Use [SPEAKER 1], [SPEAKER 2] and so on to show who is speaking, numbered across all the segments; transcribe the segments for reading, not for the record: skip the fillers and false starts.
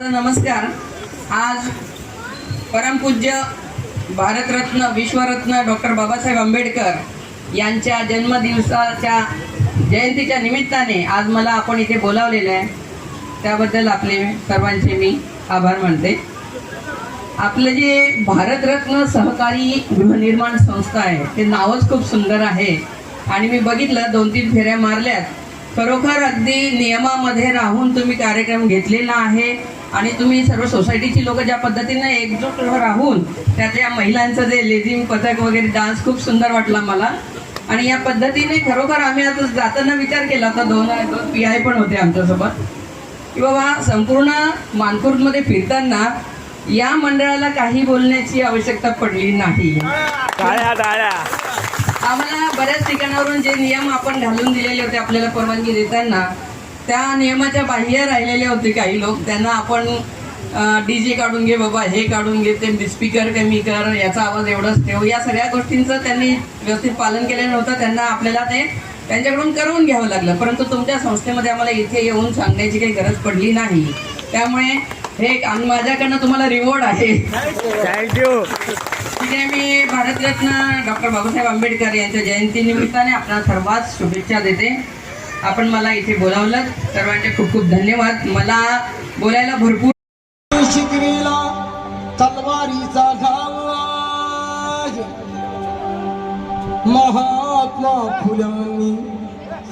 [SPEAKER 1] नमस्कार. आज परमपूज्य भारतरत्न विश्वरत्न डॉक्टर बाबासाहेब आंबेडकर यांच्या जन्मदिवसाच्या जयंतीच्या निमित्ताने आज मला आपण इथे बोलावलेलं आहे. त्याबद्दल आपले सर्वांचे मी आभार मानते. आपलं जे भारतरत्न सहकारी गृहनिर्माण संस्था आहे ते नावच खूप सुंदर आहे आणि मी बघितलं 2-3 फेऱ्या मारल्यात. खरोखर अगदी नियमामध्ये राहून तुम्ही कार्यक्रम घेतलेला आहे आणि तुम्ही सर्व सोसायटीची लोक ज्या पद्धतीने एकजूट राहून त्यातल्या महिलांचं जे लेझिम पथक वगैरे डान्स खूप सुंदर वाटला मला. आणि या पद्धतीने खरोखर आम्ही आता जाताना विचार केला होता, दोन PI पण होते आमच्यासोबत, की बाबा संपूर्ण मानखुर्दमध्ये फिरताना या मंडळाला काही बोलण्याची आवश्यकता पडली नाही. आम्हाला बऱ्याच ठिकाणावरून जे नियम आपण घालून दिलेले होते आपल्याला परवानगी देताना त्या नियमाच्या बाह्य राहिलेले होते काही लोक. त्यांना आपण DJ काढून घे बाबा, हे काढून घे, ते स्पीकर कमी कर, याचा आवाज एवढंच ठेव, या सगळ्या गोष्टींचं त्यांनी व्यवस्थित पालन केलेलं नव्हतं. त्यांना आपल्याला ते त्यांच्याकडून करून घ्यावं लागलं. परंतु तुमच्या संस्थेमध्ये आम्हाला इथे येऊन सांगण्याची काही गरज पडली नाही. त्यामुळे हे माझ्याकडनं तुम्हाला रिवॉर्ड आहे.
[SPEAKER 2] थँक्यू.
[SPEAKER 1] ठीक आहे. मी भारतरत्न डॉक्टर बाबासाहेब आंबेडकर यांच्या जयंतीनिमित्ताने आपल्याला सर्वात शुभेच्छा देते. आपण मला इथे बोलावलं, सर्वांचे खूप खूप धन्यवाद. मला बोलायला भरपूर
[SPEAKER 3] शिकविला तलवारीचा घाव आज, महात्मा फुल्यांनी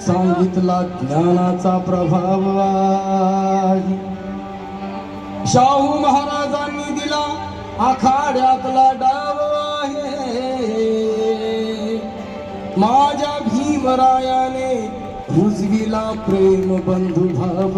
[SPEAKER 3] सांगितला ज्ञानाचा प्रभाव आज, शाहू महाराजांनी दिला आखाड्यातला डाव आहे, माझ्या भीमरायाने रुजविला प्रेम बंधुभाव.